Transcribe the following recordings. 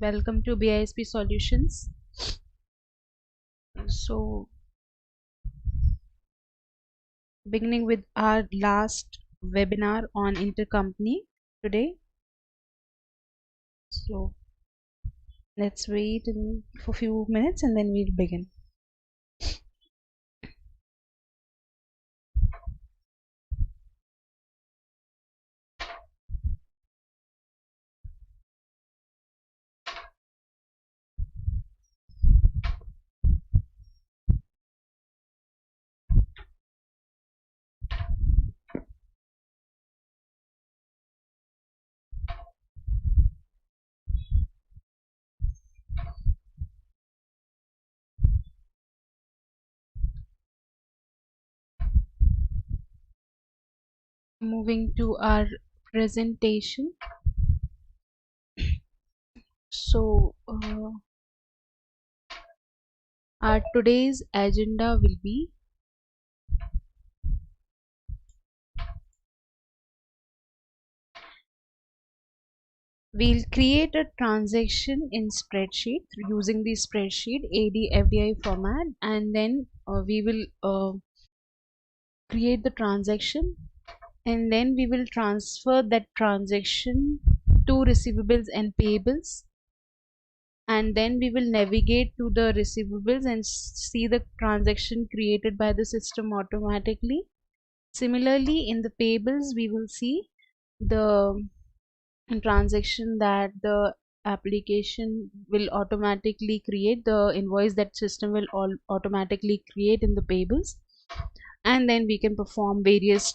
Welcome to BISP Solutions. So, beginning with our last webinar on intercompany today. So, let's wait for a few minutes and then we'll begin. Moving to our presentation. So, our today's agenda will be we'll create a transaction in spreadsheet using the spreadsheet AD/FDI format, and then we will create the transaction, and then we will transfer that transaction to receivables and payables, and then we will navigate to the receivables and see the transaction created by the system automatically. Similarly, in the payables we will see the transaction that the application will automatically create, the invoice that system will automatically create in the payables, and then we can perform various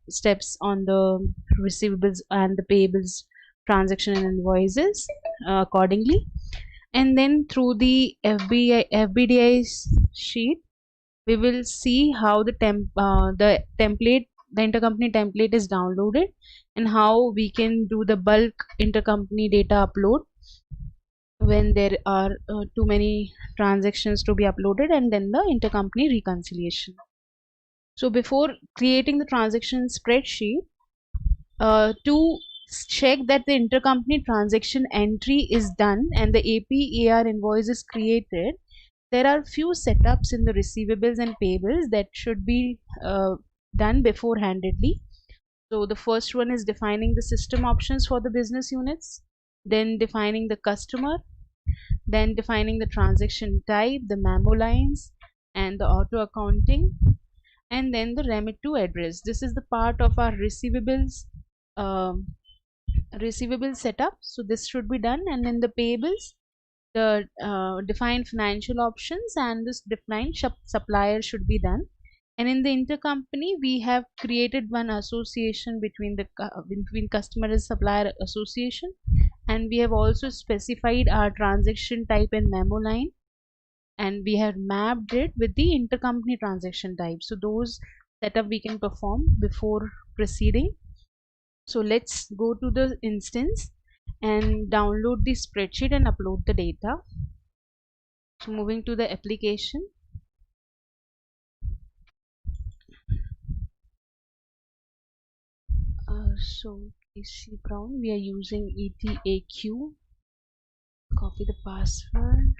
steps on the receivables and the payables transaction and invoices accordingly. And then through the FBDI sheet we will see how the intercompany template is downloaded and how we can do the bulk intercompany data upload when there are too many transactions to be uploaded, and then the intercompany reconciliation. So before creating the transaction spreadsheet, to check that the intercompany transaction entry is done and the AP/AR invoice is created, there are few setups in the receivables and payables that should be done beforehandedly. So the first one is defining the system options for the business units, then defining the customer, then defining the transaction type, the memo lines, and the auto accounting, and then the remit to address. This is the part of our receivables setup. So this should be done, and then the payables, the defined financial options and this defined supplier should be done. And in the intercompany we have created one association between the between customer and supplier association, and we have also specified our transaction type and memo line, and we have mapped it with the intercompany transaction type. So those setup we can perform before proceeding. So let's go to the instance and download the spreadsheet and upload the data. So moving to the application. So PC Brown, we are using ETAQ. Copy the password.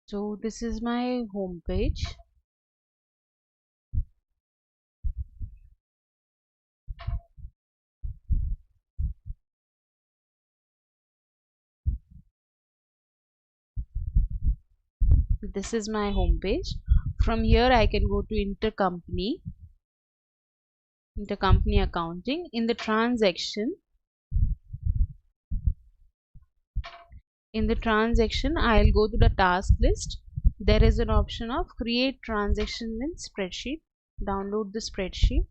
So this is my home page. This is my home page. From here I can go to intercompany accounting. In the transaction, I'll go to the task list. There is an option of create transaction in spreadsheet. Download the spreadsheet.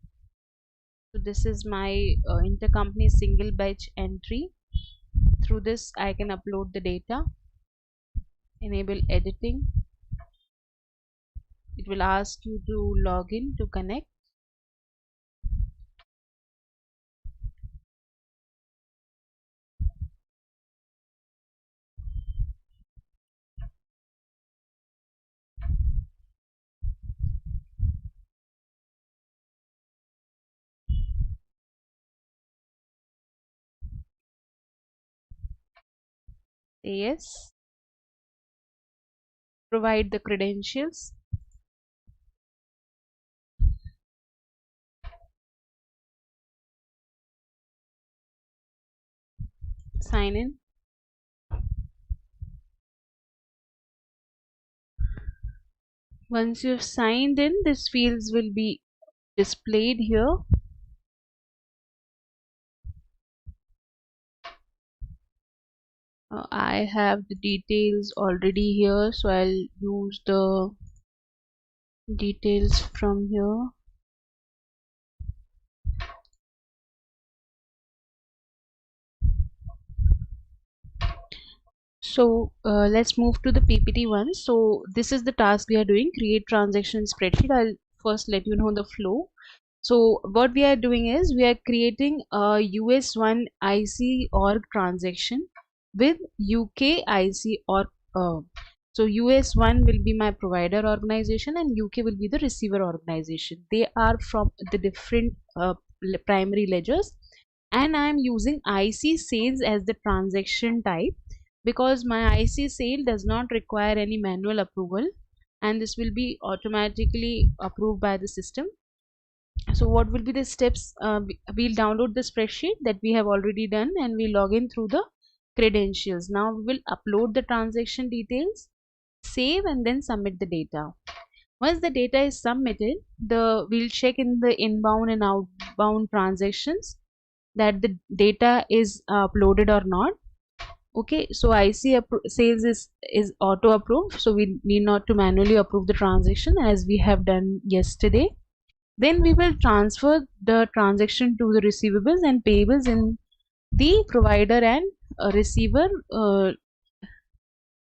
So this is my intercompany single batch entry. Through this I can upload the data, enable editing. It will ask you to log in to connect. Say yes. Provide the credentials. Sign in. Once you have signed in, these fields will be displayed here. I have the details already here, so I'll use the details from here. So let's move to the PPT one. So this is the task we are doing, create transaction spreadsheet. I'll first let you know the flow. So what we are doing is we are creating a US1 IC org transaction with UK IC org. So US1 will be my provider organization and UK will be the receiver organization. They are from the different primary ledgers, and I am using IC sales as the transaction type because my IC sale does not require any manual approval, and this will be automatically approved by the system. So what will be the steps? We'll download the spreadsheet that we have already done and we log in through the credentials. Now we will upload the transaction details, save, and then submit the data. Once the data is submitted, we'll check in the inbound and outbound transactions that the data is uploaded or not. Okay, so IC sales is auto approved, so we need not to manually approve the transaction as we have done yesterday. Then we will transfer the transaction to the receivables and payables in the provider and receiver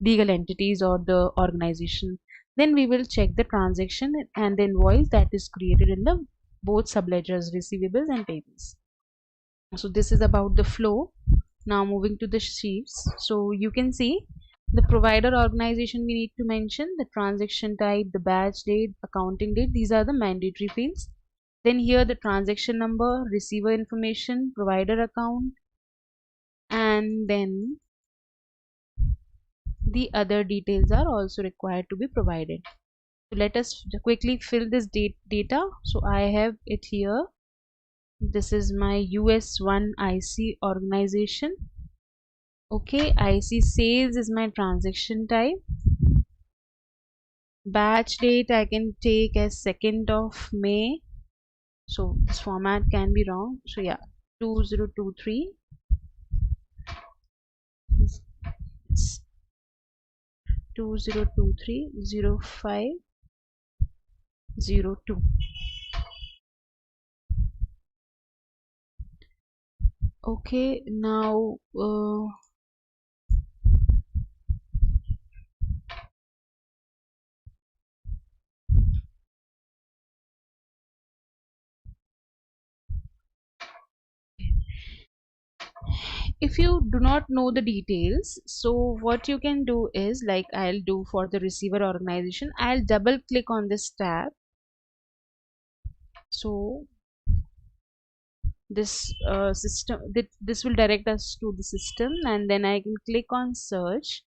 legal entities or the organization. Then we will check the transaction and the invoice that is created in the both subledgers, receivables and payables. So this is about the flow. Now moving to the sheets. So you can see the provider organization we need to mention, the transaction type, the batch date, accounting date. These are the mandatory fields. Then here the transaction number, receiver information, provider account, and then the other details are also required to be provided. So let us quickly fill this data. So I have it here. This is my US1 IC organization. Okay, IC sales is my transaction type. Batch date I can take as 2nd of May. So this format can be wrong. So yeah, 2023 2023-05-02. Okay, now if you do not know the details, so what you can do is, like I'll do for the receiver organization, I'll double click on this tab. So this this will direct us to the system, and then I can click on search.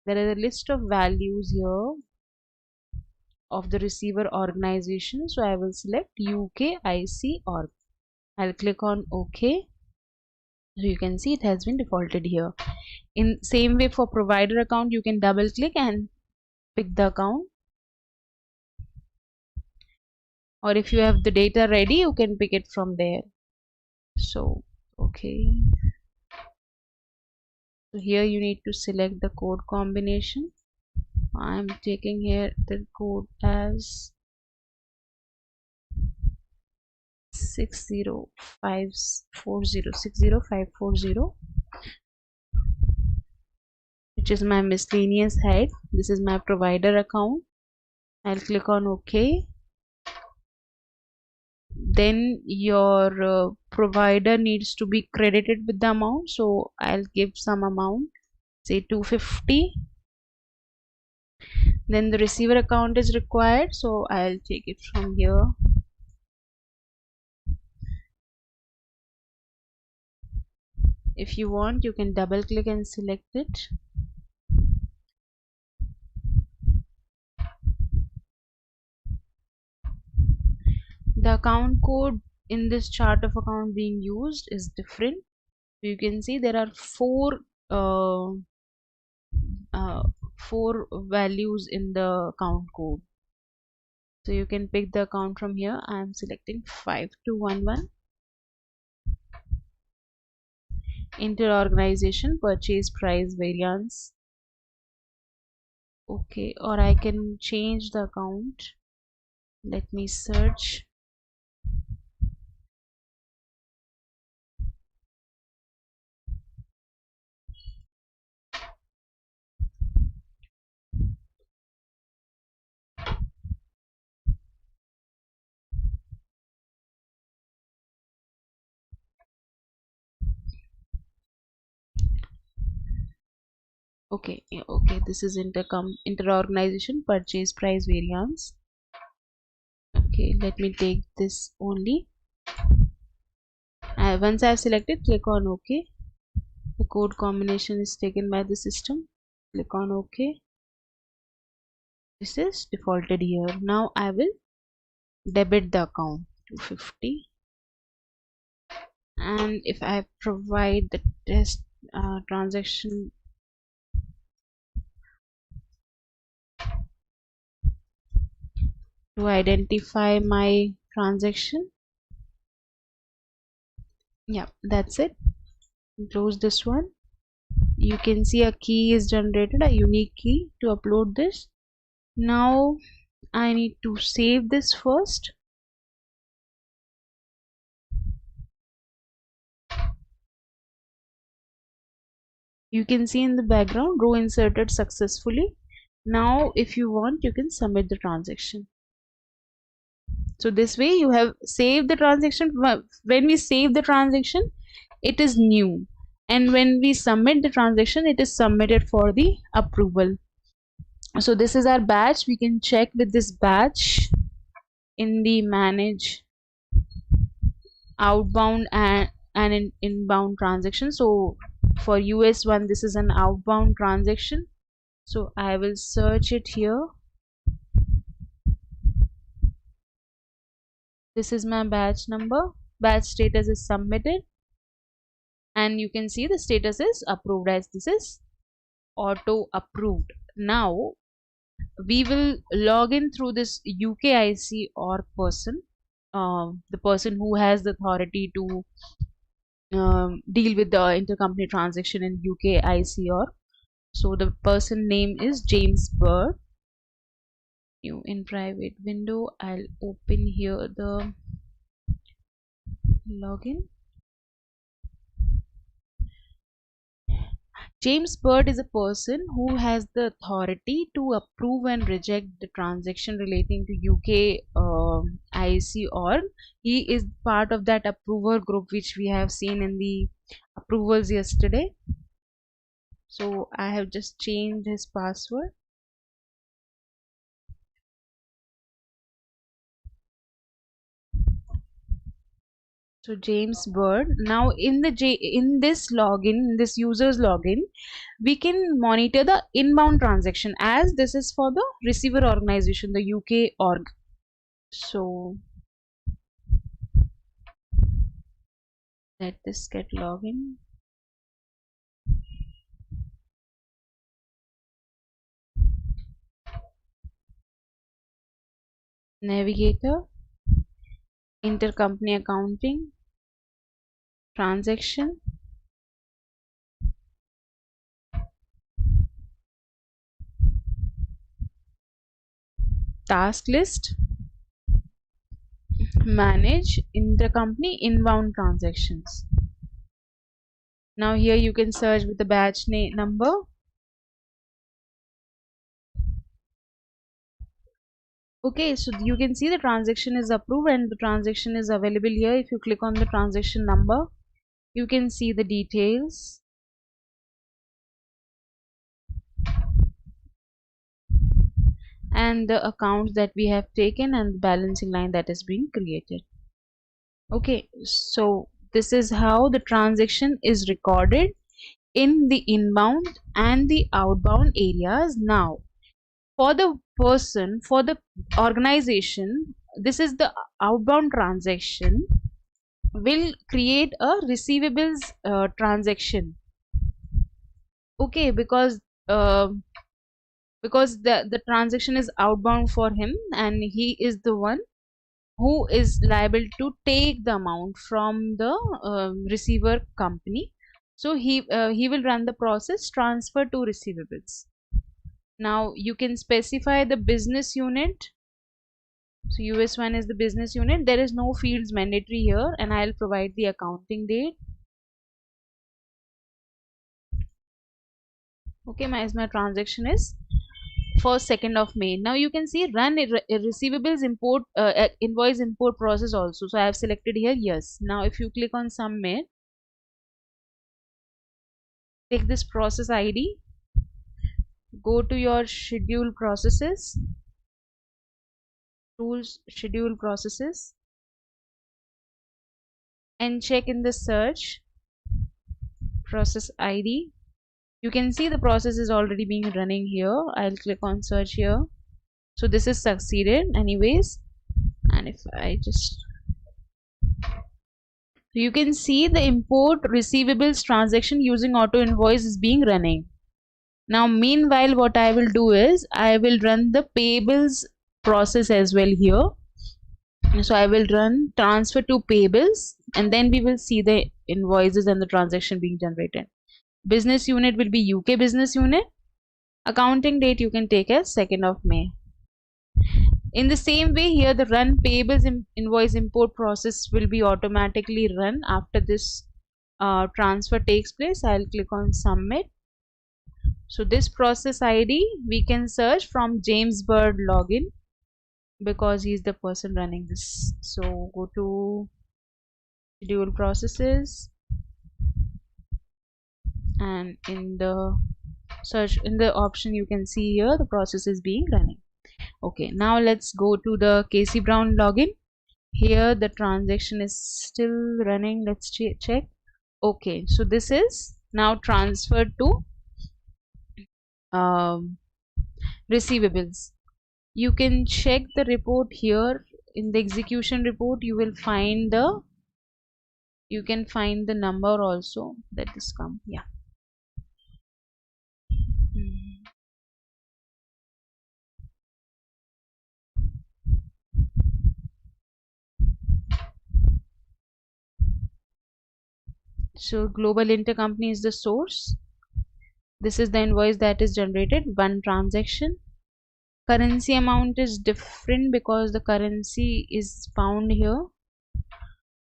There is a list of values here of the receiver organization, so I will select UK IC org. I'll click on OK. So you can see it has been defaulted here. In same way for provider account, you can double click and pick the account, or if you have the data ready you can pick it from there. So okay, so here you need to select the code combination. I'm taking here the code as 60540, which is my miscellaneous head. This is my provider account. I'll click on OK. Then your provider needs to be credited with the amount, so I'll give some amount, say 250. Then the receiver account is required, so I'll take it from here. If you want, you can double click and select it. The account code in this chart of account being used is different. You can see there are uh, four values in the account code. So you can pick the account from here. I am selecting 5211. Inter-organization purchase price variance. Okay, or I can change the account. Let me search. Okay, yeah, okay, this is inter-organization purchase price variance. Okay, let me take this only. Once I have selected, click on OK. The code combination is taken by the system. Click on OK. This is defaulted here. Now I will debit the account 250, and if I provide the test transaction to identify my transaction, yeah, that's it. Close this one. You can see a key is generated, a unique key to upload this. Now I need to save this first. You can see in the background row inserted successfully. Now if you want, you can submit the transaction. So this way you have saved the transaction. When we save the transaction, it is new, and when we submit the transaction, it is submitted for the approval. So this is our batch. We can check with this batch in the manage outbound and inbound transaction. So for US one, this is an outbound transaction, so I will search it here. This is my batch number. Batch status is submitted, and you can see the status is approved, as this is auto approved. Now we will log in through this UKIC or person, the person who has the authority to deal with the intercompany transaction in UKIC or. So the person name is James Bird. New in private window, I'll open here the login. James Bird is a person who has the authority to approve and reject the transaction relating to UK IC, or he is part of that approver group which we have seen in the approvals yesterday. So I have just changed his password. So James Bird. Now in this login, in this user's login, we can monitor the inbound transaction, as this is for the receiver organization, the UK org. So let this get login. Navigator, intercompany accounting, transaction, task list, manage intercompany inbound transactions. Now here you can search with the batch number. Okay, so you can see the transaction is approved and the transaction is available here. If you click on the transaction number, you can see the details. And the accounts that we have taken and the balancing line that is being created. Okay, so this is how the transaction is recorded in the inbound and the outbound areas. Now for the person, for the organization this is the outbound transaction, will create a receivables transaction. Okay, uh, because the transaction is outbound for him, and he is the one who is liable to take the amount from the receiver company. So he will run the process transfer to receivables. Now you can specify the business unit. So US1 is the business unit. There is no fields mandatory here, and I'll provide the accounting date. Okay, my transaction is for 2nd of May. Now you can see run a receivables import invoice import process also. So I have selected here yes. Now if you click on submit, take this process ID, go to your schedule processes, tools, schedule processes, and check in the search process ID. You can see the process is already being running here. I'll click on search here. So this is succeeded anyways. And if I just, you can see the import receivables transaction using auto invoice is being running. Now meanwhile what I will do is I will run the payables process as well here. So I will run transfer to payables, and then we will see the invoices and the transaction being generated. Business unit will be UK business unit. Accounting date you can take as 2nd of May. In the same way here, the run payables invoice import process will be automatically run after this transfer takes place. I'll click on submit. So this process ID we can search from James Bird login, because he's the person running this. So go to schedule processes, and in the search, in the option, you can see here the process is being running. Okay, now let's go to the Casey Brown login. Here the transaction is still running. Let's check. Okay, so this is now transferred to receivables. You can check the report here. In the execution report you will find the, you can find the number also that is come. Yeah. So global intercompany is the source. This is the invoice that is generated, one transaction. Currency amount is different because the currency is pound here.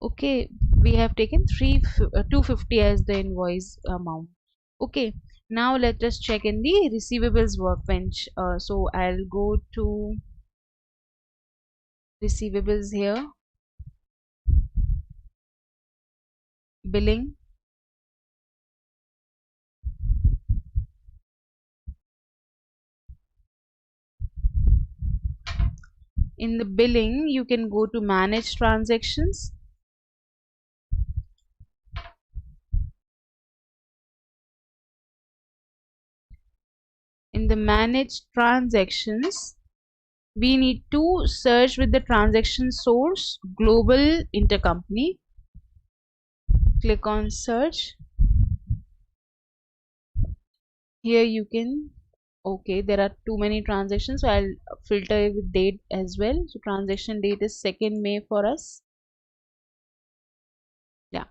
Okay, we have taken 250 as the invoice amount. Okay, now let us check in the receivables workbench. So I'll go to receivables here, billing. In the billing you can go to manage transactions. In the manage transactions we need to search with the transaction source global intercompany. Click on search. Here you can, okay, there are too many transactions, so I'll filter with date as well. So transaction date is 2nd May for us. Yeah,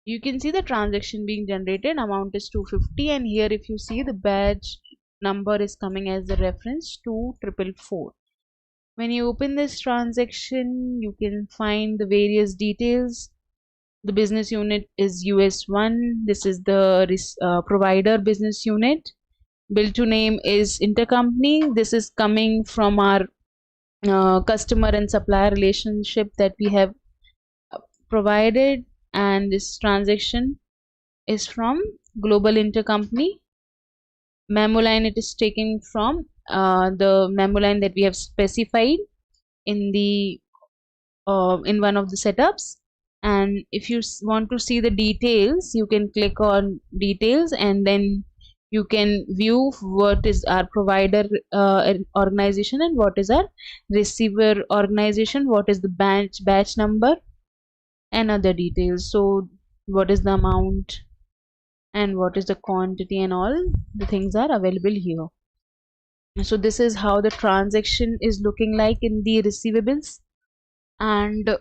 you can see the transaction being generated, amount is 250, and here if you see the badge number is coming as the reference 2444. When you open this transaction you can find the various details. The business unit is US1. This is the provider business unit. Bill to name is intercompany. This is coming from our customer and supplier relationship that we have provided, and this transaction is from global intercompany. Memo line, it is taken from the memo line that we have specified in the in one of the setups. And if you want to see the details, you can click on details, and then You can view what is our provider organization and what is our receiver organization, what is the batch number and other details. So what is the amount and what is the quantity and all the things are available here. So this is how the transaction is looking like in the receivables. And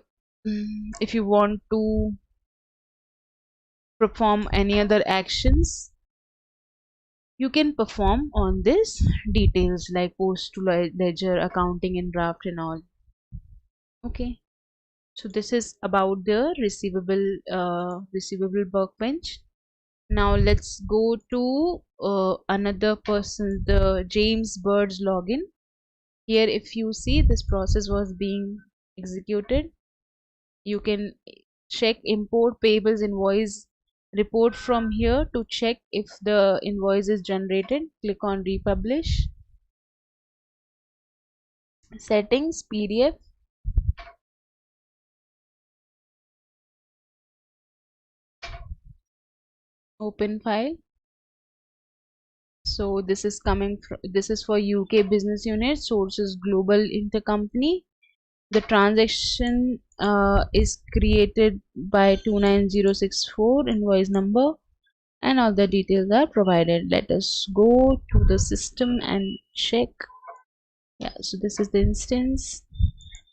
if you want to perform any other actions, you can perform on this details like post to ledger, accounting and draft and all. Okay, so this is about the receivable workbench. Now let's go to another person, the James Bird's login. Here if you see this process was being executed, you can check import payables invoice report from here to check if the invoice is generated. Click on republish, settings, PDF, open file. So this is coming from, this is for UK business unit, sources global intercompany. The transaction is created by 29064, invoice number and all the details are provided. Let us go to the system and check. Yeah, so this is the instance.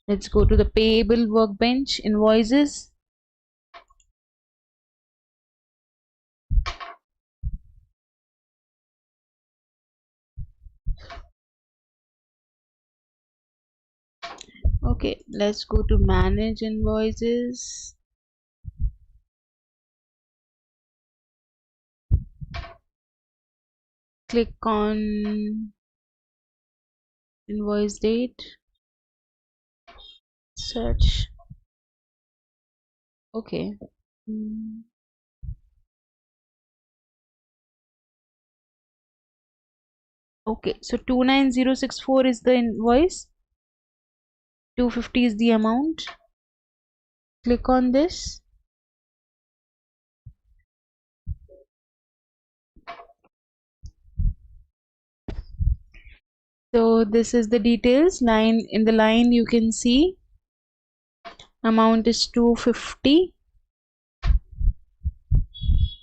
Let's go to the payable workbench, invoices. Okay, let's go to manage invoices. Click on invoice date, search. Okay. Okay, so 29064 is the invoice, 250 is the amount. Click on this. So this is the details line. In the line you can see amount is 250.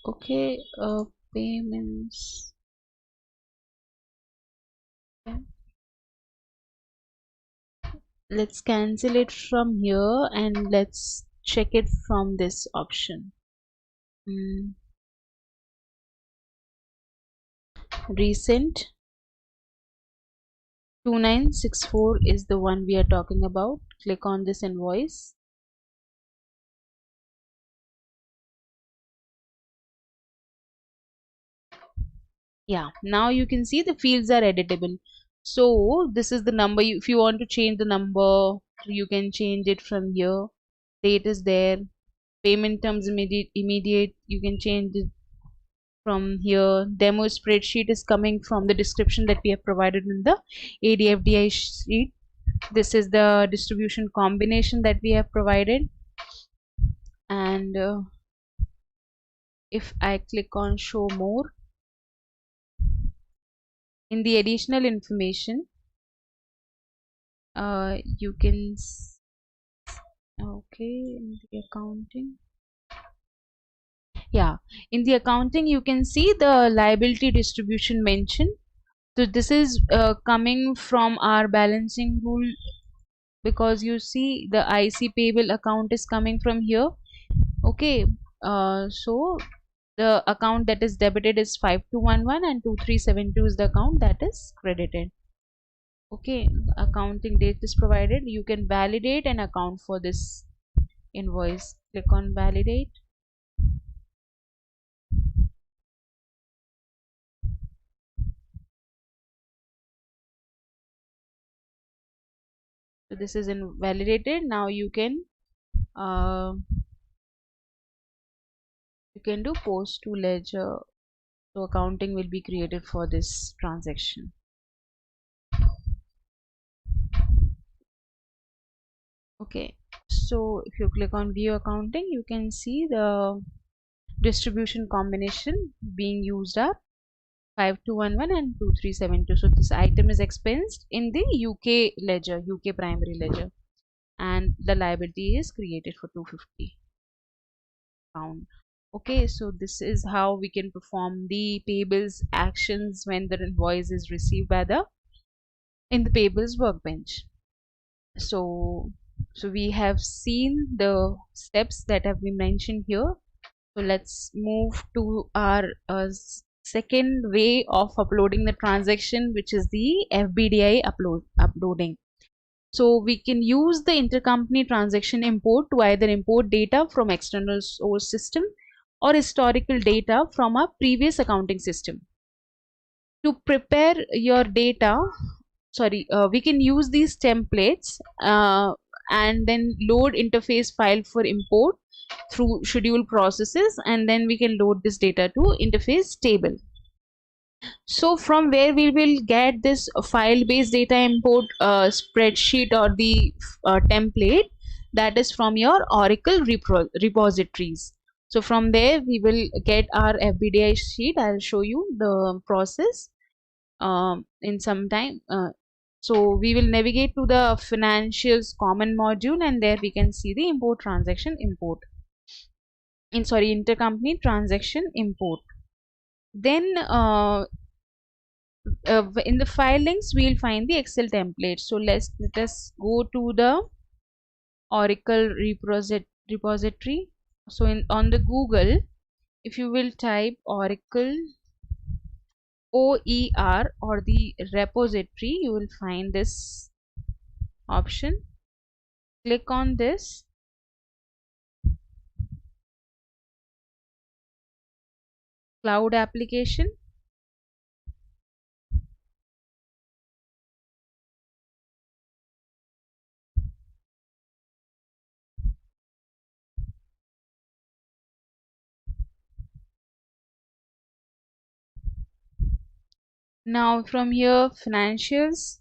Okay, payments. Okay. Let's cancel it from here and let's check it from this option. Recent 2964 is the one we are talking about. Click on this invoice. Yeah, now you can see the fields are editable. So this is the number. If you want to change the number, you can change it from here. Date is there. Payment terms immediate. You can change it from here. Demo spreadsheet is coming from the description that we have provided in the ADFDI sheet. This is the distribution combination that we have provided. And if I click on show more, in the additional information, you can okay, in the accounting, yeah, in the accounting you can see the liability distribution mentioned. So this is coming from our balancing rule, because you see the IC payable account is coming from here. Okay, so the account that is debited is 5211 and 2372 is the account that is credited. Okay, accounting date is provided. You can validate and account for this invoice. Click on validate. So this is validated. Now you can do post to ledger. So accounting will be created for this transaction. Okay, so if you click on view accounting, you can see the distribution combination being used up. 5211 and 2372. So this item is expensed in the UK ledger, UK primary ledger, and the liability is created for 250 pound. Okay, so this is how we can perform the payables actions when the invoice is received by the in the payables workbench. So we have seen the steps that have been mentioned here. So let's move to our second way of uploading the transaction, which is the FBDI uploading. So we can use the intercompany transaction import to either import data from external source system or historical data from a previous accounting system. To prepare your data, we can use these templates and then load interface file for import through schedule processes, and then we can load this data to interface table. So from where we will get this file based data import spreadsheet or the template, that is from your Oracle repositories. So from there we will get our FBDI sheet. I'll show you the process in some time. So we will navigate to the financials common module, and there we can see the import transaction import intercompany transaction import. Then in the file links we'll find the Excel template. So let us go to the Oracle repository. So on the Google, if you will type Oracle OER or the repository, you will find this option. Click on this. Cloud application. Now from here, financials,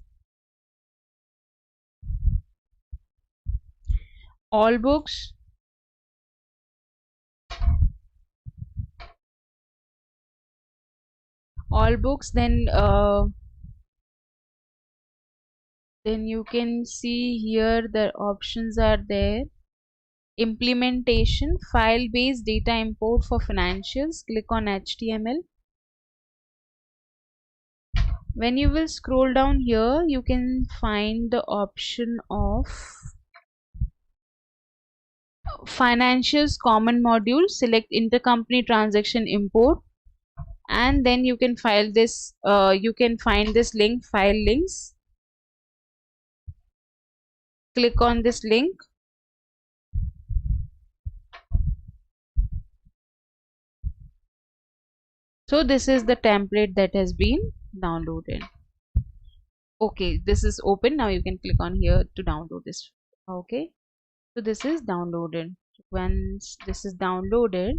all books, then you can see here the options are there. Implementation, file based data import for financials. Click on HTML. When you will scroll down here, you can find the option of financials common module. Select intercompany transaction import, and then you can find this link, file links. Click on this link. So this is the template that has been downloaded. Okay, this is open. Now you can click on here to download this. Okay, so this is downloaded. Once this is downloaded,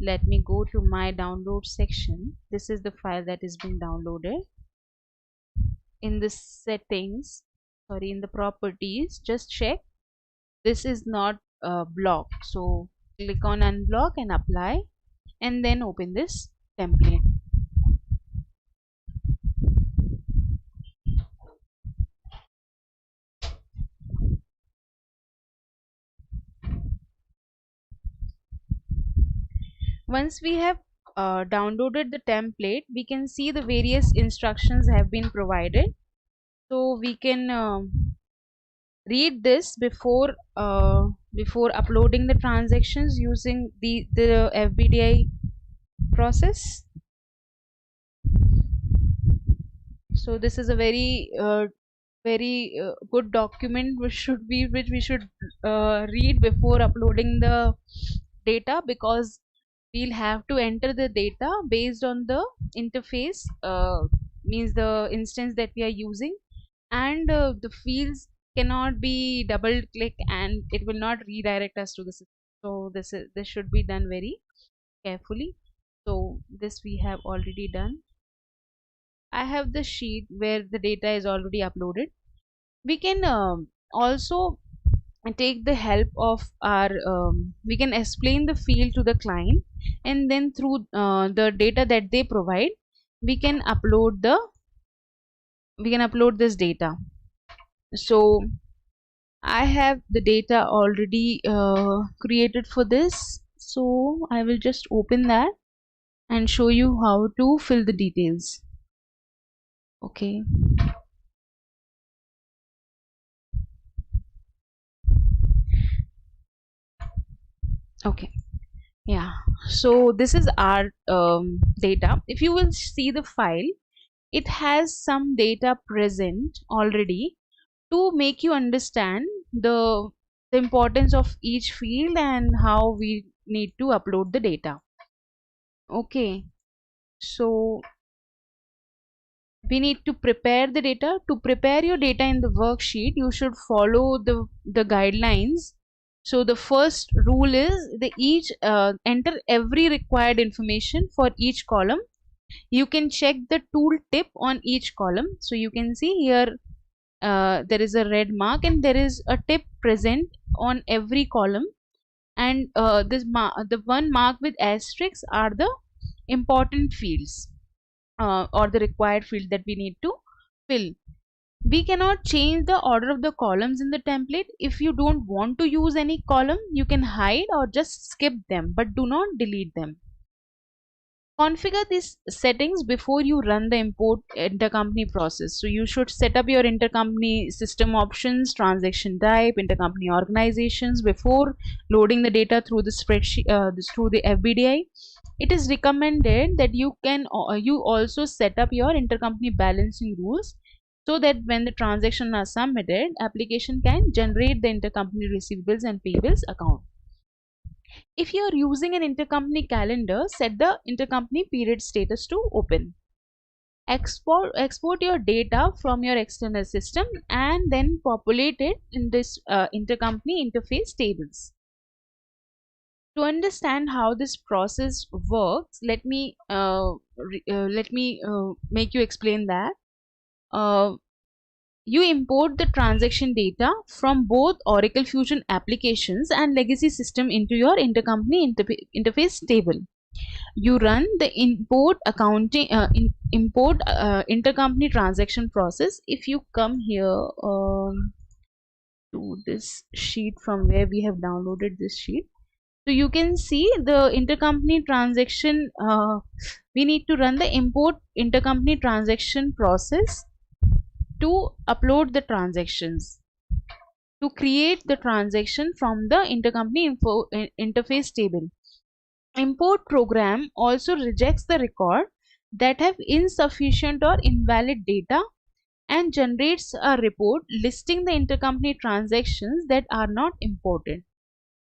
let me go to my download section. This is the file that is being downloaded. In the settings, in the properties, just check this is not blocked. So click on unblock and apply, and then open this template. Once we have downloaded the template, we can see the various instructions have been provided. So we can read this before uploading the transactions using the FBDI process. So this is a very good document which we should read before uploading the data, because we'll have to enter the data based on the interface, means the instance that we are using, and the fields cannot be double click and it will not redirect us to the system. So this should be done very carefully. So this we have already done. I have the sheet where the data is already uploaded. We can also take the help of our we can explain the field to the client, and then through the data that they provide, we can upload this data. So I have the data already created for this, so I will just open that and show you how to fill the details. Okay. Okay. Yeah. So this is our data. If you will see the file, it has some data present already to make you understand the importance of each field and how we need to upload the data. Okay. So we need to prepare the data. To prepare your data in the worksheet, you should follow the guidelines. So the first rule is the each enter every required information for each column. You can check the tool tip on each column. So you can see here there is a red mark and there is a tip present on every column, and the one mark with asterisks are the important fields or the required field that we need to fill. We cannot change the order of the columns in the template. If you don't want to use any column, you can hide or just skip them, but do not delete them. Configure these settings before you run the import intercompany process. So you should set up your intercompany system options, transaction type, intercompany organizations before loading the data through the spreadsheet, through the FBDI. It is recommended that you also set up your intercompany balancing rules so that when the transactions are submitted, application can generate the intercompany receivables and payables account. If you are using an intercompany calendar, set the intercompany period status to open. Export your data from your external system and then populate it in this intercompany interface tables. To understand how this process works, let me make you explain that. You import the transaction data from both Oracle Fusion applications and legacy system into your intercompany interface table. You run the import intercompany transaction process. If you come here to this sheet from where we have downloaded this sheet, so you can see the intercompany transaction. We need to run the import intercompany transaction process to upload the transactions, to create the transaction from the intercompany interface table. Import program also rejects the record that have insufficient or invalid data and generates a report listing the intercompany transactions that are not imported.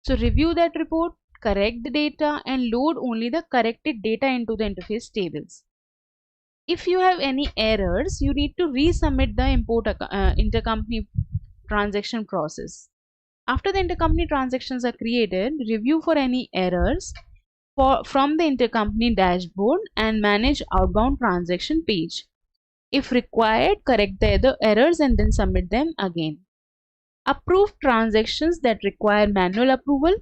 So review that report, correct the data, and load only the corrected data into the interface tables. If you have any errors, you need to resubmit the import intercompany transaction process. After the intercompany transactions are created, review for any errors from the intercompany dashboard and manage outbound transaction page. If required, correct the errors and then submit them again. Approve transactions that require manual approval.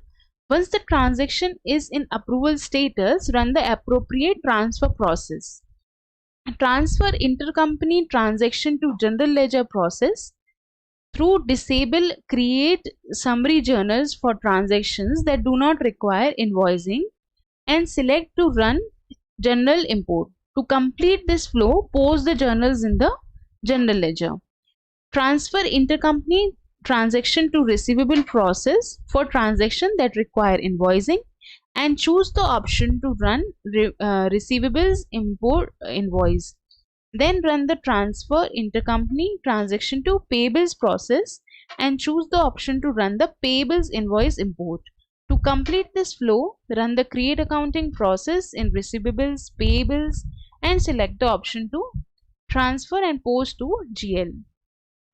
Once the transaction is in approval status, run the appropriate transfer process. Transfer intercompany transaction to general ledger process. Through disable create summary journals for transactions that do not require invoicing and select to run general import. To complete this flow, post the journals in the general ledger. Transfer intercompany transaction to receivable process for transaction that require invoicing and choose the option to run receivables import invoice. Then run the transfer intercompany transaction to payables process and choose the option to run the payables invoice import. To complete this flow, run the create accounting process in receivables, payables, and select the option to transfer and post to GL.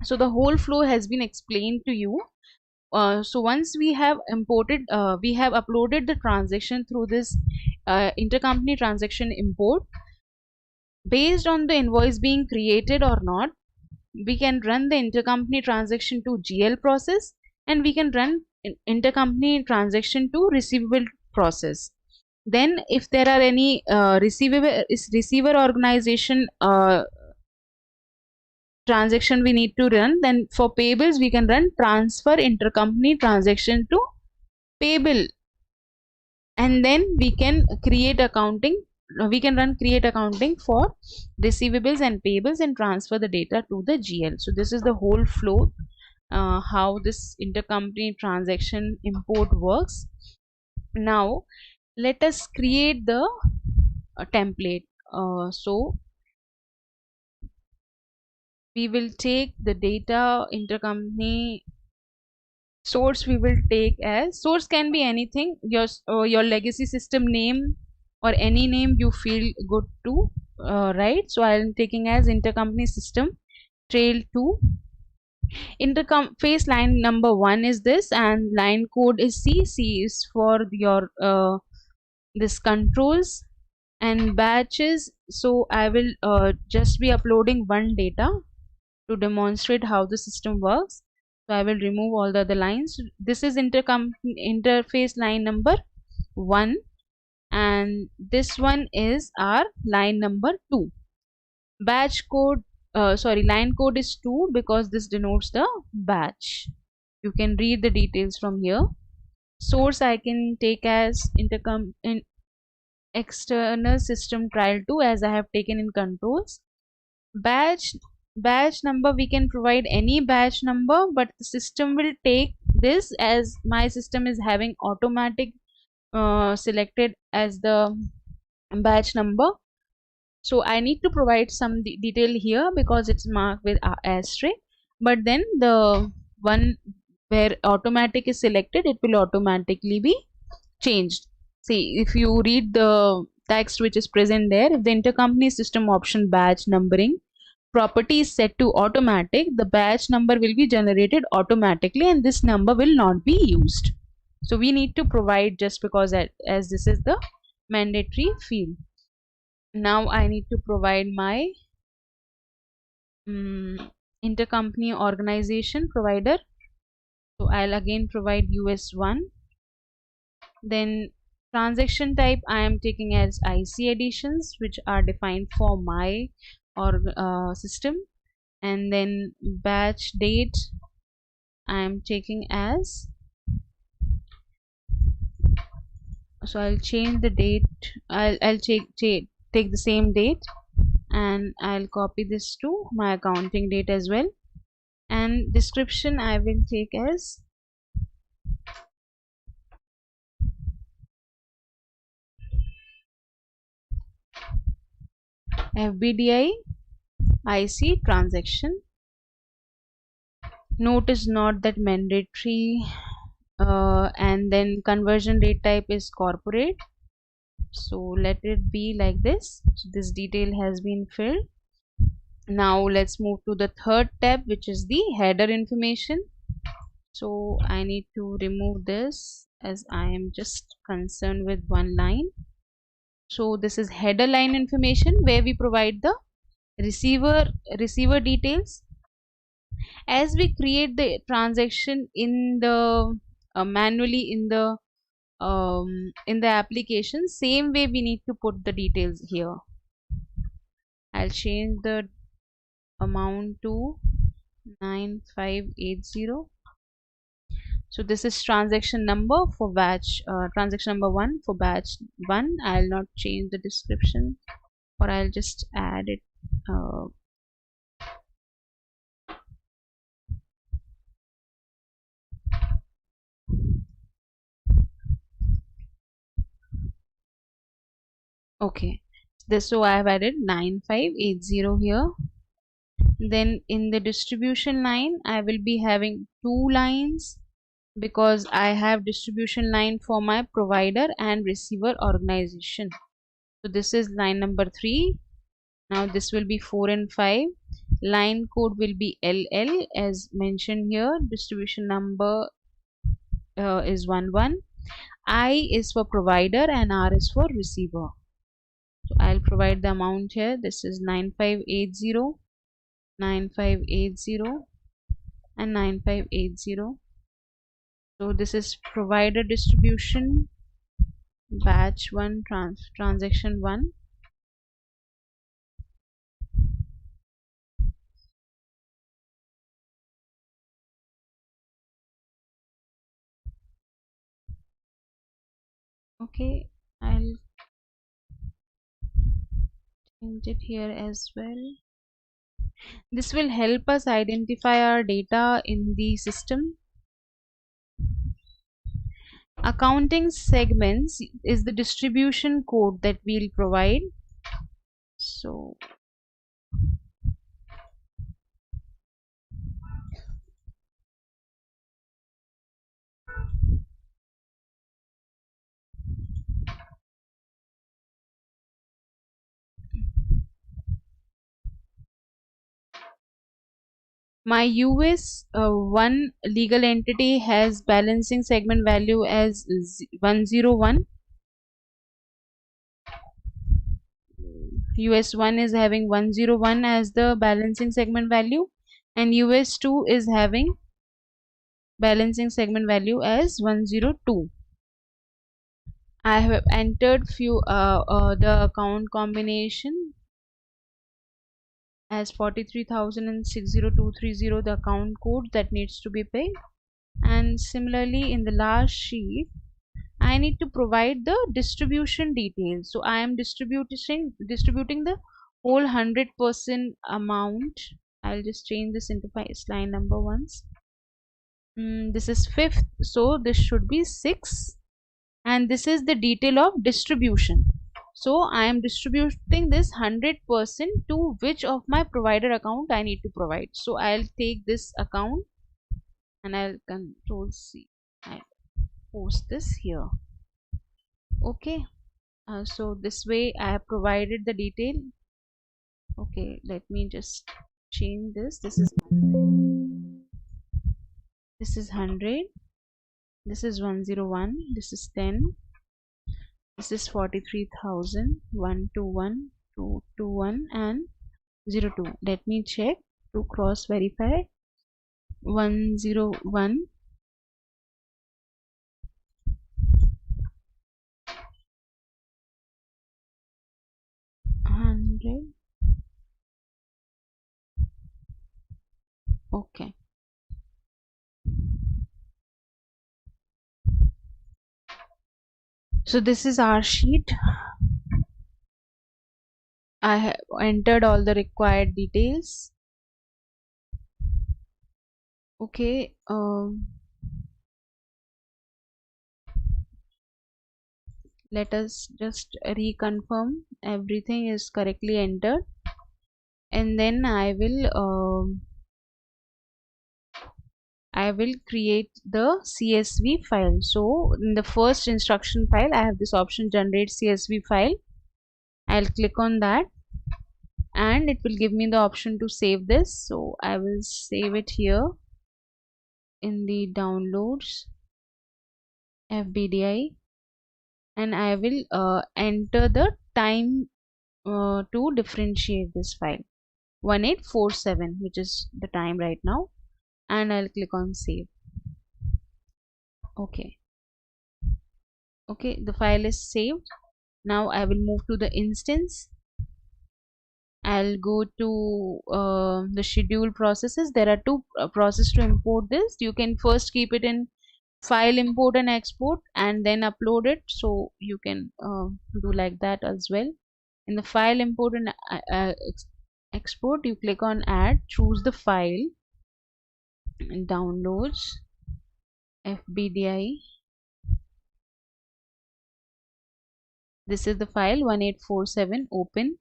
So the whole flow has been explained to you. So once we have we have uploaded the transaction through this intercompany transaction import. Based on the invoice being created or not, we can run the intercompany transaction to GL process and we can run intercompany transaction to receivable process. Then if there are any receiver organization transaction we need to run, then for payables we can run transfer intercompany transaction to payable, and then we can create accounting, we can run create accounting for receivables and payables and transfer the data to the GL. So this is the whole flow, how this intercompany transaction import works. Now let us create the template. So we will take the data intercompany source. We will take as source can be anything, your legacy system name or any name you feel good to write. So I am taking as intercompany system trail 2. Interface line number 1 is this, and line code is C is for your this controls and batches. So I will just be uploading one data to demonstrate how the system works. So I will remove all the other lines. This is interface line number 1, and this one is our line number 2. Batch code, line code is 2 because this denotes the batch. You can read the details from here. Source I can take as external system trial 2, as I have taken in controls. Batch number, we can provide any batch number, but the system will take this, as my system is having automatic selected as the batch number. So I need to provide some detail here because it's marked with asterisk, but then the one where automatic is selected, it will automatically be changed. See, if you read the text which is present there, if the intercompany system option batch numbering property is set to automatic, the batch number will be generated automatically and this number will not be used. So we need to provide, just because as this is the mandatory field. Now I need to provide my intercompany organization provider. So I'll again provide US1. Then transaction type I am taking as IC additions, which are defined for my system. And then batch date I am taking as, so I'll change the date. I'll take the same date, and I'll copy this to my accounting date as well. And description I will take as FBDI IC transaction. Note is not that mandatory, and then conversion rate type is corporate. So let it be like this. So this detail has been filled. Now let's move to the third tab, which is the header information. So I need to remove this as I am just concerned with one line. So this is header line information, where we provide the receiver details. As we create the transaction in the manually in the application, same way we need to put the details here. I'll change the amount to 9580. So this is transaction number for batch transaction number 1 for batch 1. I'll not change the description, or I'll just add it. Okay, this, so I have added 9580 here. Then in the distribution line I will be having 2 lines, because I have distribution line for my provider and receiver organization. So this is line number 3. Now this will be 4 and 5. Line code will be LL as mentioned here. Distribution number is 11. I is for provider and R is for receiver. So I'll provide the amount here. This is 9580, 9580 and 9580. So this is provider distribution batch 1, transaction 1. Okay, I'll change it here as well. This will help us identify our data in the system. Accounting segments is the distribution code that we'll provide. So my US one legal entity has balancing segment value as 101. US 1 is having 101 as the balancing segment value, and US 2 is having balancing segment value as 102. I have entered few the account combination as 43,000 and 60230, the account code that needs to be paid. And similarly in the last sheet I need to provide the distribution details. So I am distributing the whole 100% amount. I'll just change this into line number once. This is fifth, so this should be 6, and this is the detail of distribution. So I am distributing this 100% to which of my provider account I need to provide. So I'll take this account and I'll control C. I'll post this here. Okay, so this way I have provided the detail. Okay, let me just change this. This is 100. This is 100. This is 101. This is 10. This is 43,000, 121, 221, and 02. Let me check to cross verify. 101, 100. Okay. So this is our sheet. I have entered all the required details. Okay. Let us just reconfirm everything is correctly entered, and then I will create the CSV file. So in the first instruction file I have this option, generate CSV file. I'll click on that and it will give me the option to save this. So I will save it here in the downloads FBDI, and I will enter the time to differentiate this file, 1847, which is the time right now, and I'll click on save. Okay, the file is saved. Now I will move to the instance. I'll go to the schedule processes. There are two processes to import this. You can first keep it in file import and export and then upload it, so you can do like that as well. In the file import and export, you click on add, choose the file, and downloads FBDI. This is the file 1847. Open,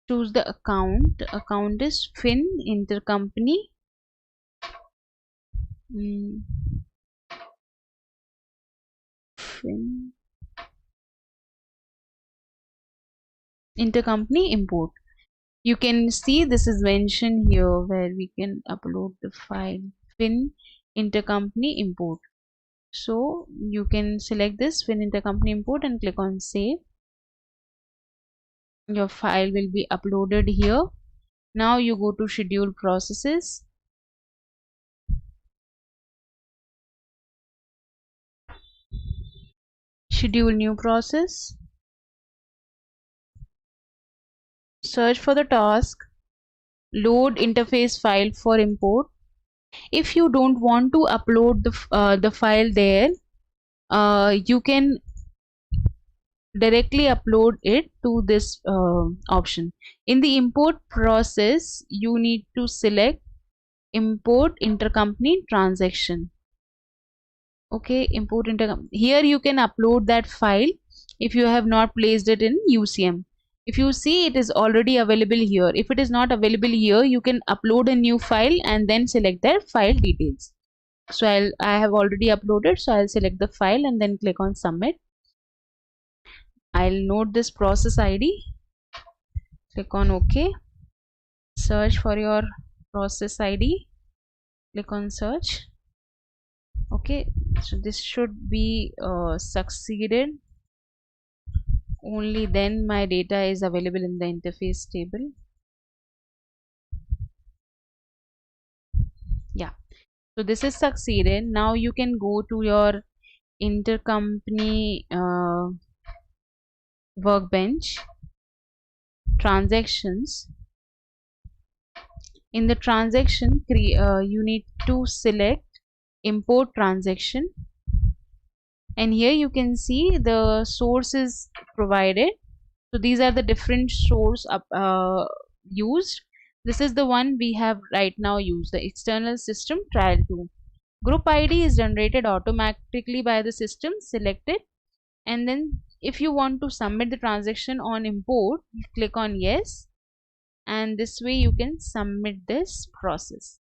choose the account is Fin Intercompany. Fin Intercompany import. You can see this is mentioned here where we can upload the file Fin Intercompany import. So you can select this Fin Intercompany import and click on save. Your file will be uploaded here. Now you go to schedule processes. schedule new process, search for the task, load interface file for import. If you don't want to upload the file there, you can directly upload it to this option. In the import process, you need to select import intercompany transaction. Okay, import intercompany. Here you can upload that file if you have not placed it in UCM. If you see, it is already available here. If it is not available here, you can upload a new file and then select that file details. So I have already uploaded, so I'll select the file and then click on submit. I'll note this process ID, click on OK, search for your process ID, click on search. Okay, so this should be succeeded. Only then my data is available in the interface table. Yeah, so this is succeeded. Now you can go to your intercompany workbench, transactions. In the transaction, you need to select import transaction, and here you can see the source is provided. So these are the different source used. This is the one we have right now used, the external system trial 2. Group ID is generated automatically by the system. Select it, and then if you want to submit the transaction on import, click on yes, and this way you can submit this process.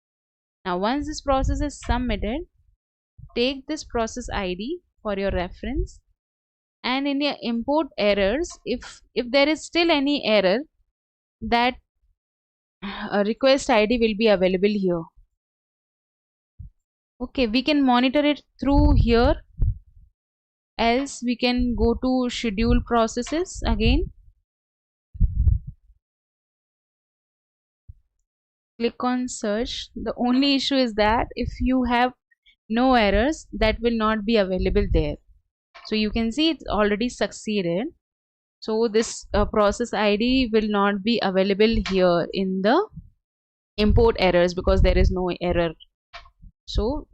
Now once this process is submitted, take this process ID for your reference, and in your import errors, if there is still any error, that request ID will be available here. Okay, we can monitor it through here, else we can go to schedule processes again, click on search. The only issue is that if you have no errors, that will not be available there. So you can see it's already succeeded. So this process ID will not be available here in the import errors because there is no error. So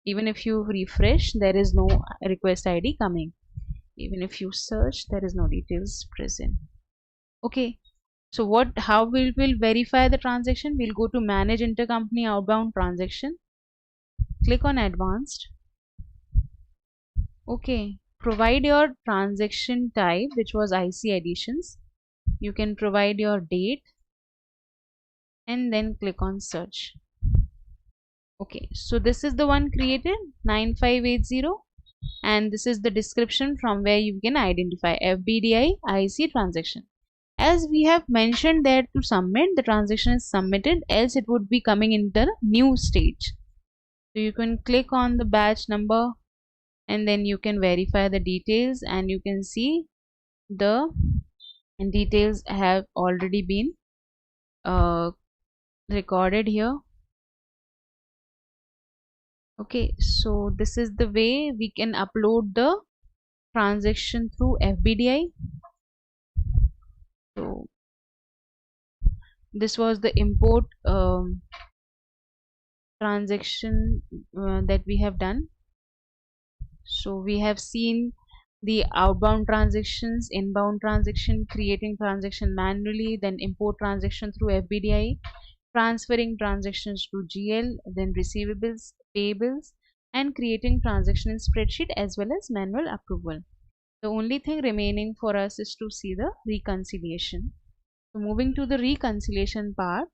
even if you refresh, there is no request ID coming. Even if you search, there is no details present. Okay, so how we will verify the transaction? We'll go to manage intercompany outbound transaction, click on advanced. Okay, provide your transaction type, which was IC additions. You can provide your date and then click on search. Okay, so this is the one created 9580, and this is the description from where you can identify FBDI IC transaction. As we have mentioned there, to submit, the transaction is submitted, else it would be coming in the new stage. So you can click on the batch number and then you can verify the details, and you can see the details have already been recorded here. Okay, so this is the way we can upload the transaction through FBDI. So this was the import transaction that we have done. So we have seen the outbound transactions, inbound transaction, creating transaction manually, then import transaction through FBDI, transferring transactions to GL, then receivables, payables, and creating transaction in spreadsheet as well as manual approval. The only thing remaining for us is to see the reconciliation. So moving to the reconciliation part,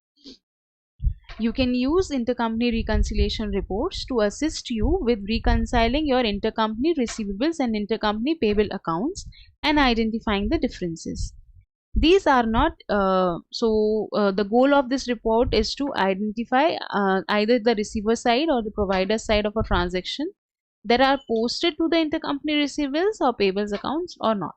you can use intercompany reconciliation reports to assist you with reconciling your intercompany receivables and intercompany payable accounts and identifying the differences. These are not the goal of this report is to identify either the receiver side or the provider side of a transaction that are posted to the intercompany receivables or payables accounts or not.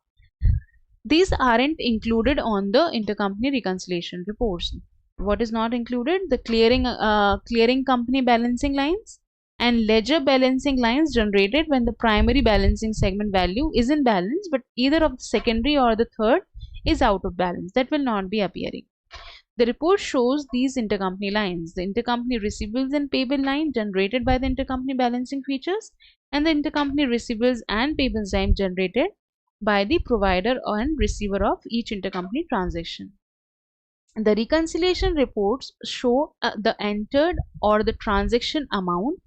These aren't included on the intercompany reconciliation reports. What is not included? The clearing company balancing lines and ledger balancing lines generated when the primary balancing segment value is in balance, but either of the secondary or the third is out of balance. That will not be appearing. The report shows these intercompany lines, the intercompany receivables and payable line generated by the intercompany balancing features, and the intercompany receivables and payables line generated by the provider and receiver of each intercompany transaction. The reconciliation reports show the entered or the transaction amount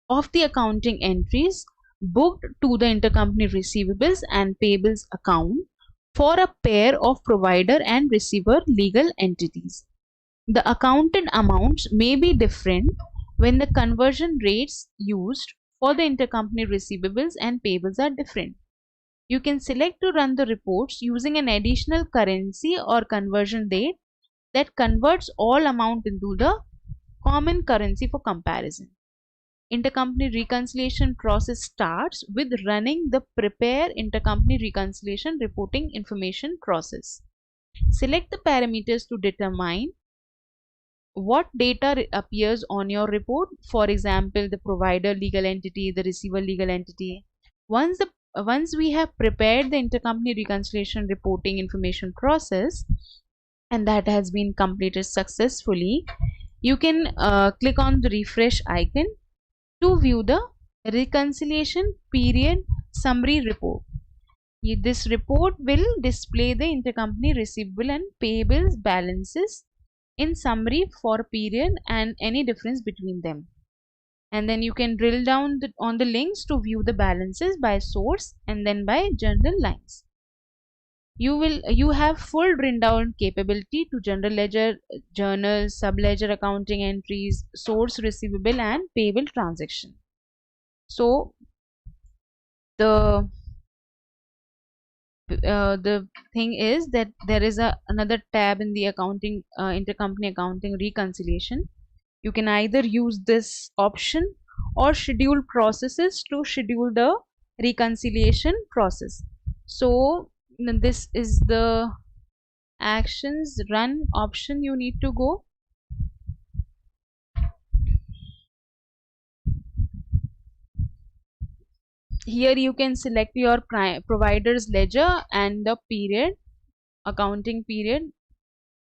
of the accounting entries booked to the intercompany receivables and payables account for a pair of provider and receiver legal entities. The accounted amounts may be different when the conversion rates used for the intercompany receivables and payables are different. You can select to run the reports using an additional currency or conversion date that converts all amount into the common currency for comparison. Intercompany reconciliation process starts with running the prepare intercompany reconciliation reporting information process. Select the parameters to determine what data appears on your report. For example, the provider legal entity, the receiver legal entity. Once we have prepared the intercompany reconciliation reporting information process and that has been completed successfully, you can click on the refresh icon to view the reconciliation period summary report. This report will display the intercompany receivable and payables balances in summary for period and any difference between them. And then you can drill down on the links to view the balances by source and then by journal lines. You have full drill down capability to general ledger, journals, sub-ledger accounting entries, source receivable and payable transaction. So the thing is that there is another tab in the accounting intercompany accounting reconciliation. You can either use this option or schedule processes to schedule the reconciliation process. So this is the actions run option you need to go. Here you can select your provider's ledger and the period, accounting period,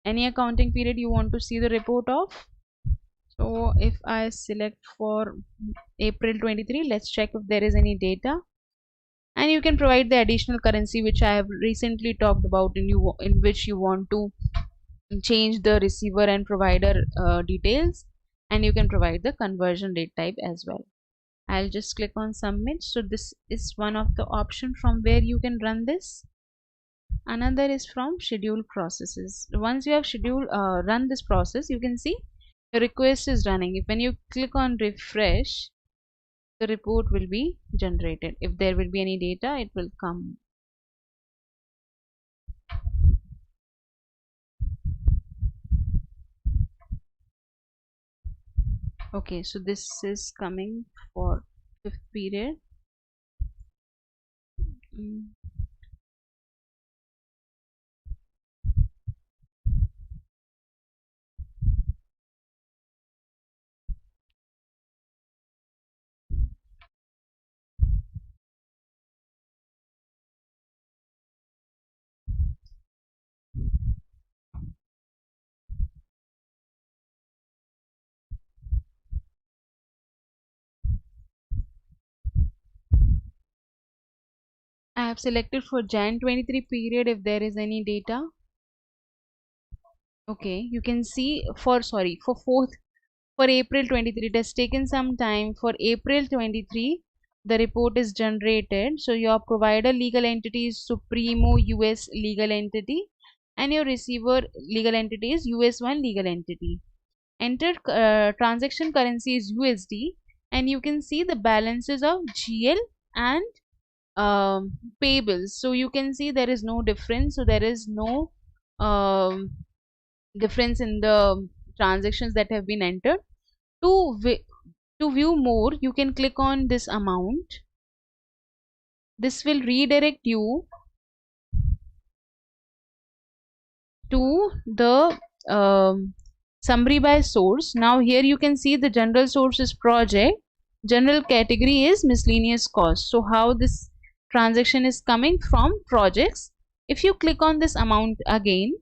any accounting period you want to see the report of. So if I select for April 23, let's check if there is any data. And you can provide the additional currency which I have recently talked about in which you want to change the receiver and provider details, and you can provide the conversion rate type as well. I'll just click on submit. So this is one of the option from where you can run this. Another is from schedule processes. Once you have run this process, you can see the request is running. If when you click on refresh, the report will be generated. If there will be any data, it will come. Okay, so this is coming for 5th period. I have selected for Jan 23 period if there is any data. Okay, you can see for 4th, for April 23, it has taken some time. For April 23, the report is generated. So your provider legal entity is Supremo US legal entity and your receiver legal entity is US1 legal entity. Entered transaction currency is USD, and you can see the balances of GL and payables. So you can see there is no difference. So there is no difference in the transactions that have been entered. To view more, you can click on this amount. This will redirect you to the summary by source. Now here you can see the general source is project, General category is miscellaneous cost. So how this transaction is coming from projects. If you click on this amount again,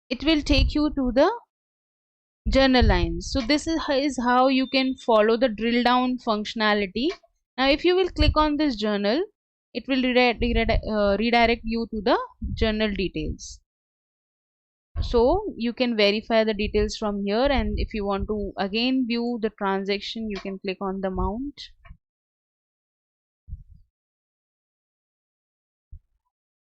it will take you to the journal lines. So this is how you can follow the drill down functionality. Now if you will click on this journal, it will redirect you to the journal details. So you can verify the details from here, and if you want to again view the transaction, you can click on the amount,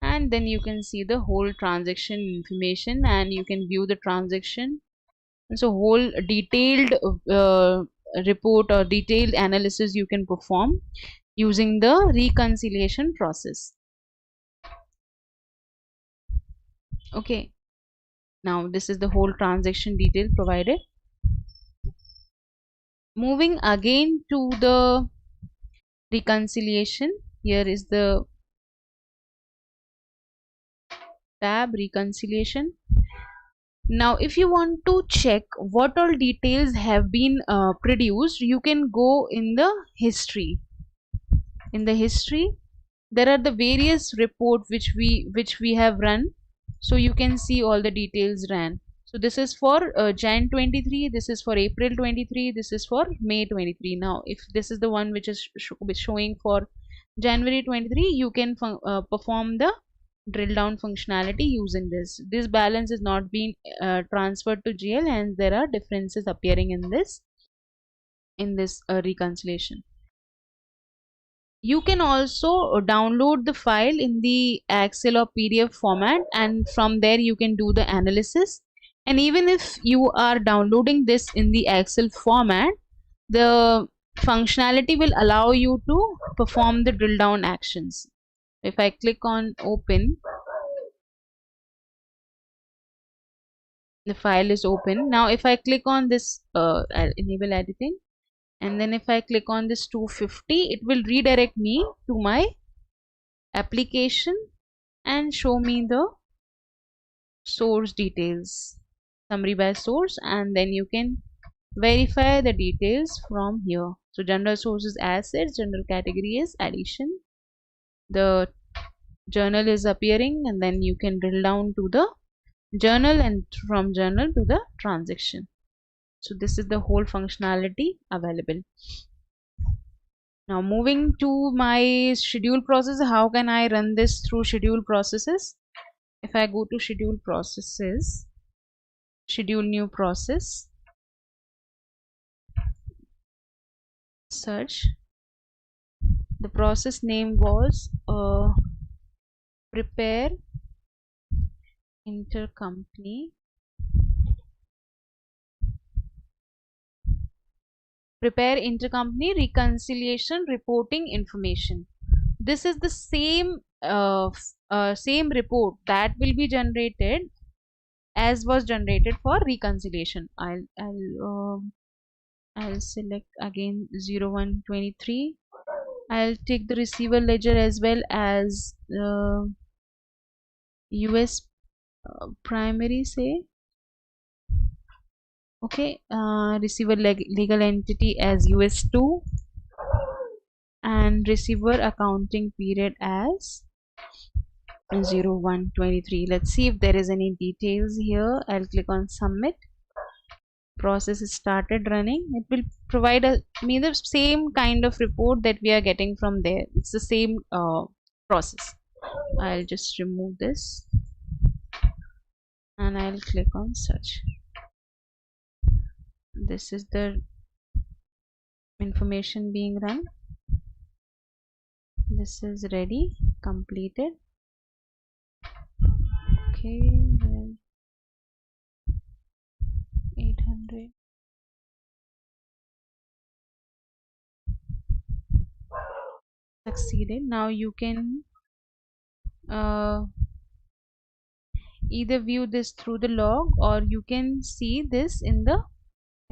and then you can see the whole transaction information and you can view the transaction. So whole detailed report or detailed analysis you can perform using the reconciliation process. Okay, now this is the whole transaction detail provided. Moving again to the reconciliation, here is the tab reconciliation. Now if you want to check what all details have been produced, you can go in the history. In the history there are the various reports which we have run, so you can see all the details ran. So this is for Jan 23, this is for April 23, this is for May 23. Now if this is the one which is showing for January 23, you can perform the drill down functionality using this balance is not being transferred to GL, and there are differences appearing in this reconciliation. You can also download the file in the Excel or PDF format, and from there you can do the analysis. And even if you are downloading this in the Excel format, the functionality will allow you to perform the drill down actions. If I click on open, the file is open. Now if I click on this enable editing, and then if I click on this 250, it will redirect me to my application and show me the source details, summary by source, and then you can verify the details from here. So general source is assets, general category is addition, the journal is appearing, and then you can drill down to the journal and from journal to the transaction. So this is the whole functionality available. Now moving to my schedule process, how can I run this through schedule processes? If I go to schedule processes, schedule new process, search, the process name was prepare intercompany reconciliation reporting information. This is the same report that will be generated as was generated for reconciliation. I'll select again 0123. I'll take the receiver ledger as well as US primary, say. Okay, receiver legal entity as US2, and receiver accounting period as 0123. Let's see if there is any details here. I'll click on submit. Process is started running. It will provide me the same kind of report that we are getting from there. It's the same process. I'll just remove this and I'll click on search. This is the information being run. This is ready, completed. Okay, well, 800. Succeeded. Now you can either view this through the log, or you can see this in the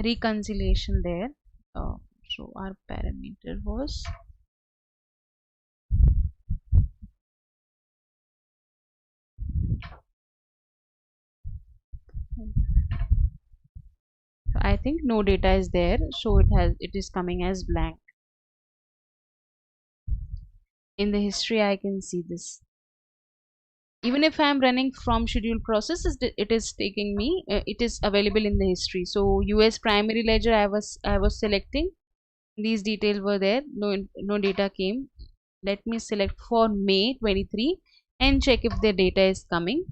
reconciliation there. So our parameter was I think no data is there, so it is coming as blank. In the history I can see this. Even if I am running from scheduled processes, it is taking me, it is available in the history. So US primary ledger, I was selecting, these details were there, no data came. Let me select for May 23 and check if the data is coming.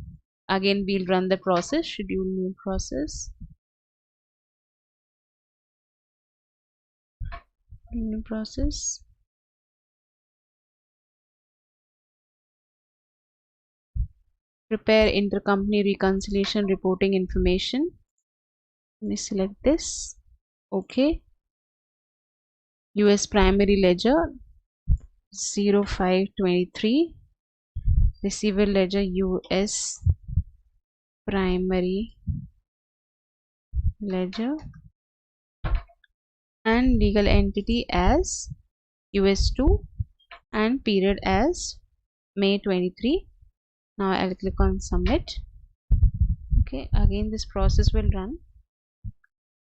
Again we'll run the process, schedule new process, new process. Prepare intercompany reconciliation reporting information. Let me select this. Okay. US primary ledger 0523, receiver ledger US primary ledger, and legal entity as US2 and period as May 23. Now I'll click on submit. Okay, again this process will run.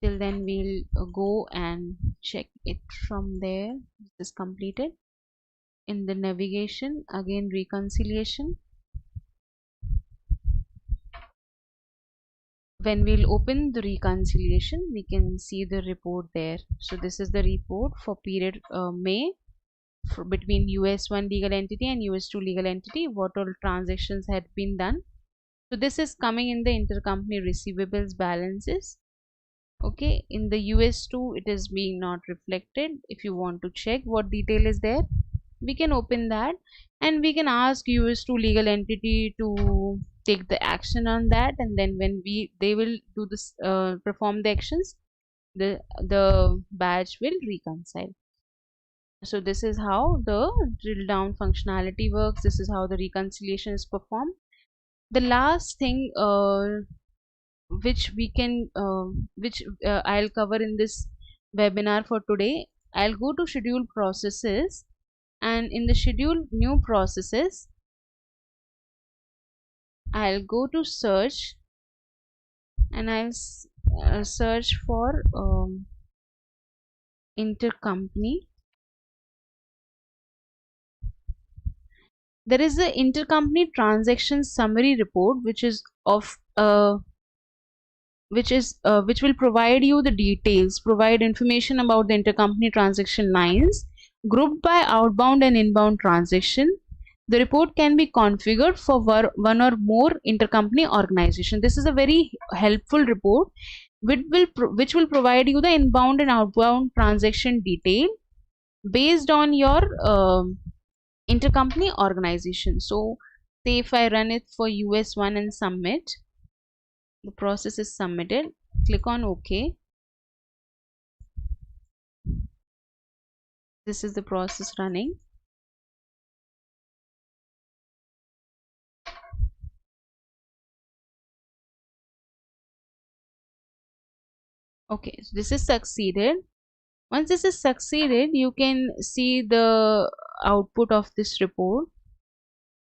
Till then we'll go and check it from there. This is completed. In the navigation, again reconciliation. When we'll open the reconciliation, we can see the report there. So this is the report for period May, between US1 legal entity and US2 legal entity, what all transactions had been done. So this is coming in the intercompany receivables balances. Okay, in the US2 it is being not reflected. If you want to check what detail is there, we can open that and we can ask US2 legal entity to take the action on that, and then when they will do this, perform the actions, the batch will reconcile. So this is how the drill down functionality works. This is how the reconciliation is performed. The last thing which we can which I'll cover in this webinar for today, I'll go to schedule processes, and in the schedule new processes I'll go to search, and I'll search for intercompany. There is a intercompany transaction summary report which is of which will provide you the details, provide information about the intercompany transaction lines grouped by outbound and inbound transaction. The report can be configured for one or more intercompany organization. This is a very helpful report which will provide you the inbound and outbound transaction detail based on your intercompany organization. So say if I run it for US1 and submit, the process is submitted. Click on OK. This is the process running. Okay, so this is succeeded. Once this is succeeded, you can see the output of this report,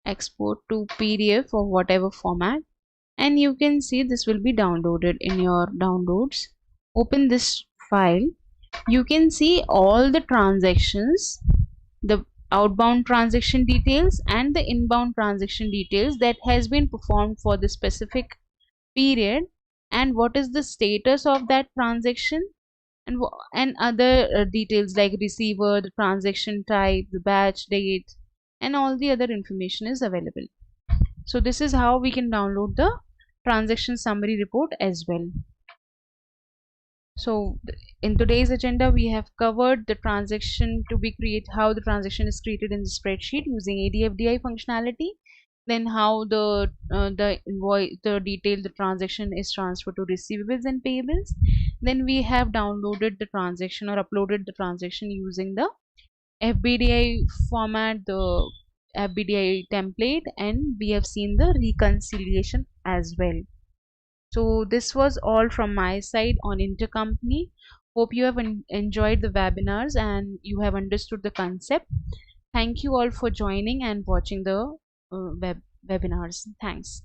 export to PDF or whatever format, and you can see this will be downloaded in your downloads. Open this file. You can see all the transactions, the outbound transaction details and the inbound transaction details that has been performed for the specific period, and what is the status of that transaction, and other details like receiver, the transaction type, the batch date, and all the other information is available. So this is how we can download the transaction summary report as well. So in today's agenda we have covered the transaction to be created, how the transaction is created in the spreadsheet using ADFDI functionality, then how the invoice, the detail, the transaction is transferred to receivables and payables. Then we have downloaded the transaction or uploaded the transaction using the FBDI format, the FBDI template, and we have seen the reconciliation as well. So this was all from my side on intercompany. Hope you have enjoyed the webinars and you have understood the concept. Thank you all for joining and watching the webinars. Thanks.